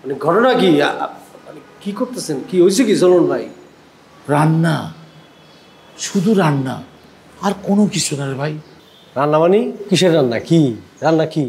মানে ঘটনা কি? মানে কি করতেছেন? কি হয়েছে কি চলুন ভাই? রান্না, শুধু রান্না, আর কোনো কিছু না রে ভাই। রান্না মানে কিসের রান্না? কি রান্না? কি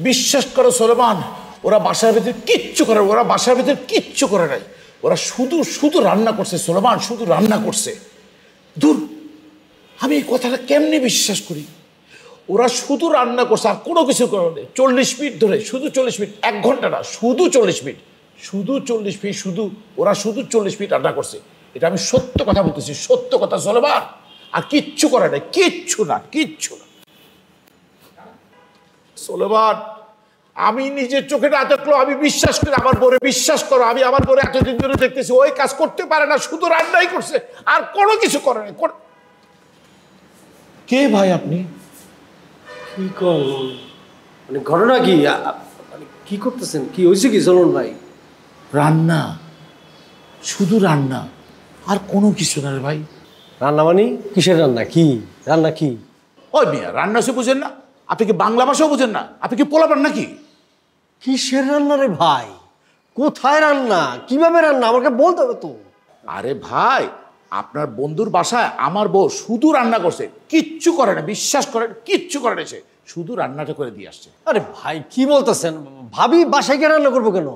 বিশ্বাস করো সোলেমান, ওরা বাসার ভিতরে কিচ্ছু করে, ওরা বাসার ভিতরে কিচ্ছু করে নাই। ওরা শুধু শুধু রান্না করছে সোলেমান, শুধু রান্না করছে। দূর, আমি এই কথাটা কেমনি বিশ্বাস করি? ওরা শুধু রান্না করছে আর কোনো কিছু করে নেই। 40 মিনিট ধরে, শুধু 40 মিনিট, 1 ঘন্টা না, শুধু 40 মিনিট, শুধু 40 মিনিট, ওরা শুধু 40 মিনিট রান্না করছে। এটা আমি সত্য কথা বলতেছি, সত্য কথা সোলেমান। আর কিচ্ছু করে নাই, কিচ্ছু না। সোলেমান, আমি নিজের চোখে না দেখলো আমি বিশ্বাস করি, আমার বউরে বিশ্বাস করো, আমি আমার বউরে এতদিন ধরে দেখতেছি ওই কাজ করতে পারে না, শুধু রান্নাই করছে আর কোনো কিছু করে না। কে ভাই আপনি? কি করুন? মানে ঘটনা কি? মানে কি করতেছেন? কি হয়েছে কি চলুন ভাই? রান্না, শুধু রান্না, আর কোনো কিছু না রে ভাই। রান্না মানে কিসের রান্না? কি রান্না? কি ওই মিয়া, রান্না সে বুঝেন না? আপনি কি বাংলা ভাষাও বুঝেন না? আপনি কি পোলাপান নাকি? কিসের রান্না রে ভাই? কোথায় রান্না? কিভাবে রান্না আমাকে বলতে হবে তো। আরে ভাই, আপনার বন্ধুর বাসায় আমার বউ শুধু রান্না করছে, কিচ্ছু করে না, বিশ্বাস করেন, কিচ্ছু করে না, সে শুধু রান্নাটা করে দিয়ে আসছে। আরে ভাই কি বলতেছেন? ভাবি বাসায় গিয়ে রান্না করবো কেন?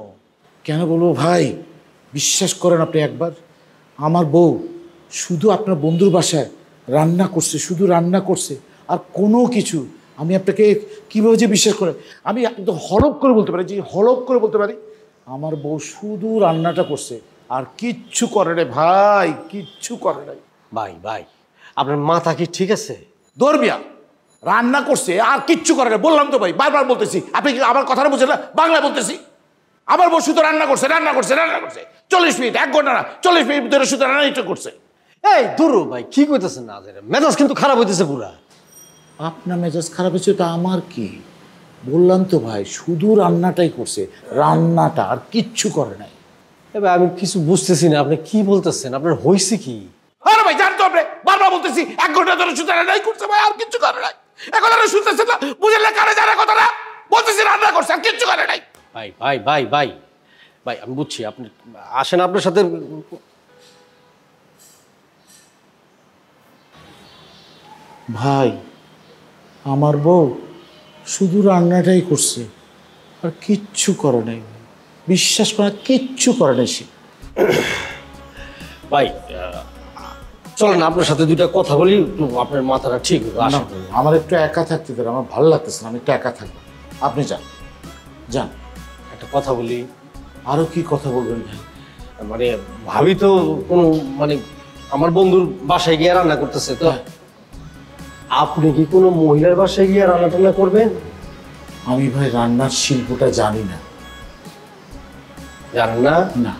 কেন বলবো ভাই? বিশ্বাস করেন আপনি একবার, আমার বউ শুধু আপনার বন্ধুর বাসায় রান্না করছে, শুধু রান্না করছে আর কোনো কিছু। আমি আপনাকে কীভাবে যে বিশ্বাস করে, আমি একদম হলফ করে বলতে পারি, আমার বউ শুধু রান্নাটা করছে আর কিচ্ছু করে রে ভাই, কিচ্ছু করে নাই। ভাই আপনার মাথা কি ঠিক আছে? দরবিয়া, রান্না করছে আর কিচ্ছু করে না, বললাম তো ভাই, বারবার বলতেছি। আপনি কি আমার কথাটা বুঝেন না? বাংলা বলতেছি, আমার বউ শুধু রান্না করছে 40 মিনিট, 1 ঘন্টা না, 40 মিনিট ধরে শুধু রান্নাটা করছে। এই দুরু ভাই কি কইতেছেন? না মেজাজ কিন্তু খারাপ হইতেছে পুরা। আপনার মেজাজ খারাপ হয়েছে তা আমার কি? বললাম তো ভাই, শুধু রান্নাটাই করছে, রান্নাটা, আর কিচ্ছু করে নাই। এবার আমি কিছু বুঝতেছি না, আপনি কি বলতেছেন? আপনার হয়েছে কি? আরে ভাই জানতো আপনি, বারবার বলতেছি 1 ঘন্টা ধরে শুধু রান্নাই করছে ভাই, আর কিচ্ছু করে নাই। এখন আর শুনতেছেন না? বুঝলেন না? কানে জানা কথা না, বলতেছি রান্না করছে আর কিচ্ছু করে নাই। ভাই আমি বুঝছি, আপনি আসেন, আপনার সাথে ভাই, আমার বউ শুধু রান্নাটাই করছে আর কিচ্ছু করে নাই। বিশ্বাস করে, কিচ্ছু করে নাই সে। ভাই চলেন আপনার সাথে দুইটা কথা বলি, আপনার মাথাটা ঠিক হবে। আমার একটু একা থাকতে দেন, আমার ভালো লাগতেছে না, আমি একটু একা থাকবো। আপনি যান। একটা কথা বলি। আরো কি কথা বলবেন ভাই? মানে ভাবি তো কোনো মানে আমার বন্ধুর বাসায় গিয়ে রান্না করতেছে, তো আপনি কি কোনো মহিলার বাসায় গিয়ে রান্না টান্না করবেন? আমি ভাই রান্নার শিল্পটা জানি না। জানেন না? না।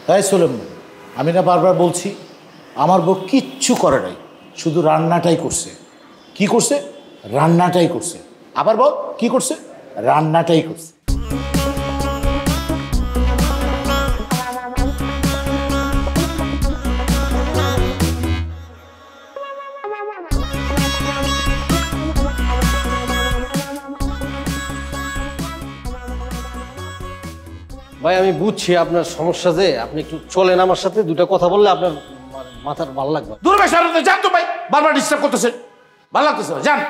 তাই সোলেম, আমি না বারবার বলছি, আমার বউ কিচ্ছু করে নাই, শুধু রান্নাটাই করছে। কি করছে? রান্নাটাই করছে। আবার বল, কি করছে? রান্নাটাই করছে। ভাই আমি বুঝছি আপনার সমস্যা, যে আপনি একটু চলেন আমার সাথে, দুটো কথা বললে আপনার মাথার ভালো লাগবে। দূর ভাই, সামনে যান তো ভাই, বারবার ডিস্টার্ব করতেছেন, ভালো লাগতেছে না, যান।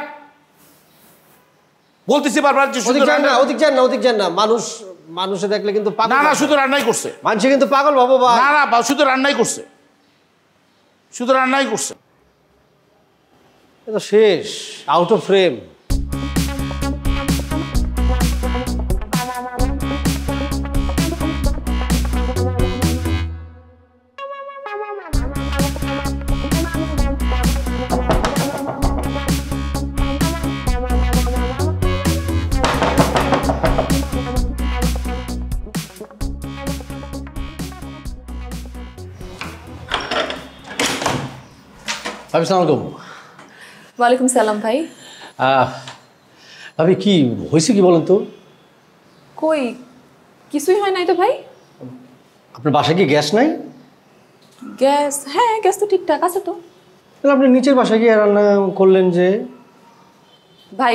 বলতেছি বারবার যে ওদিক যান না, মানুষে দেখলে কিন্তু পাগল। না, শুধু রান্নাই করছে। মানুষে কিন্তু পাগল ভাবো ভাই। না, শুধু রান্নাই করছে, শুধু রান্নাই করছে। এটা শেষ, আউট অফ ফ্রেম। ভাবি সালাম আলাইকুম। ওয়ালাইকুম সালাম ভাই। ভাবি কি হয়েছে কি বলেন তো? কই কিছুই হয় নাই তো ভাই। আপনার বাসায় কি গ্যাস নাই? গ্যাস, হ্যাঁ গ্যাস তো ঠিকঠাক আছে তো। তাহলে আপনি নিচের বাসায় গিয়ে রান্না করলেন যে? ভাই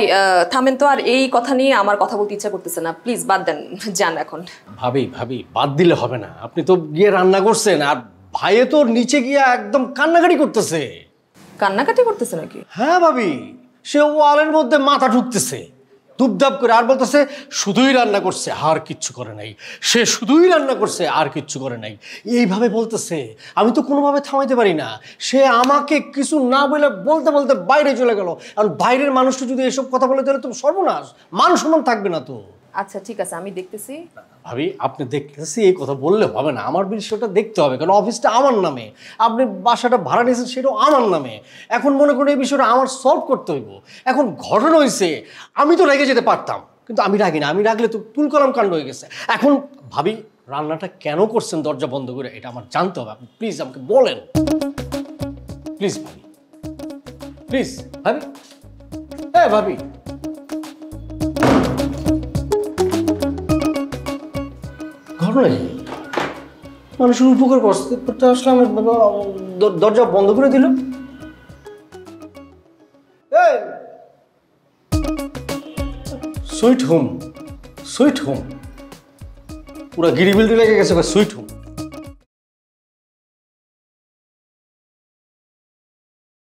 থামেন তো, আর এই কথা নিয়ে আমার কথা বলতে ইচ্ছা করতেছে না, প্লিজ বাদ দেন, যান এখন। ভাবি ভাবি বাদ দিলে হবে না, আপনি তো গিয়ে রান্না করছেন আর ভাইয়ে তো নিচে গিয়ে একদম কান্নাকাটি করতেছে। কান্নাকাটি করতেছে নাকি? হ্যাঁ ভাবি, সে ওয়ালের মধ্যে মাথা ঢুকতেছে দুপদাপ করে, আর বলতেছে শুধুই রান্না করছে আর কিচ্ছু করে নাই, সে শুধুই রান্না করছে আর কিচ্ছু করে নাই, এইভাবে বলতেছে। আমি তো কোনোভাবে থামাইতে পারি না, সে আমাকে কিছু না বলে বলতে বলতে বাইরে চলে গেল। কারণ বাইরের মানুষটা যদি এসব কথা বলে তাহলে তো সর্বনাশ, মান সম্মান থাকবে না তো। আচ্ছা ঠিক আছে, আমি দেখতেছি। ভাবি আপনি দেখতেছি এই কথা বললে হবে না, আমার বিষয়টা দেখতে হবে, কারণ অফিসটা আমার নামে, আপনি বাসাটা ভাড়া নিয়েছেন সেটাও আমার নামে। এখন মনে করুন এই বিষয়টা আমার সলভ করতে হইব। এখন ঘটনা হয়েছে, আমি তো রেগে যেতে পারতাম, কিন্তু আমি রাগি না, আমি রাগলে তো তুলকালাম কাণ্ড হয়ে গেছে। এখন ভাবি রান্নাটা কেন করছেন দরজা বন্ধ করে, এটা আমার জানতে হবে, আপনি প্লিজ আমাকে বলেন। প্লিজ ভাবি, প্লিজ ভাবি। হ্যাঁ ভাবি, ঘটনা কি? মানুষের উপকার করতে আসলে আমার বাবা দরজা বন্ধ করে দিল। সুইট হোম, সুইট হোম, পুরা গিরিবিলটি লেগে গেছে সুইট হোম।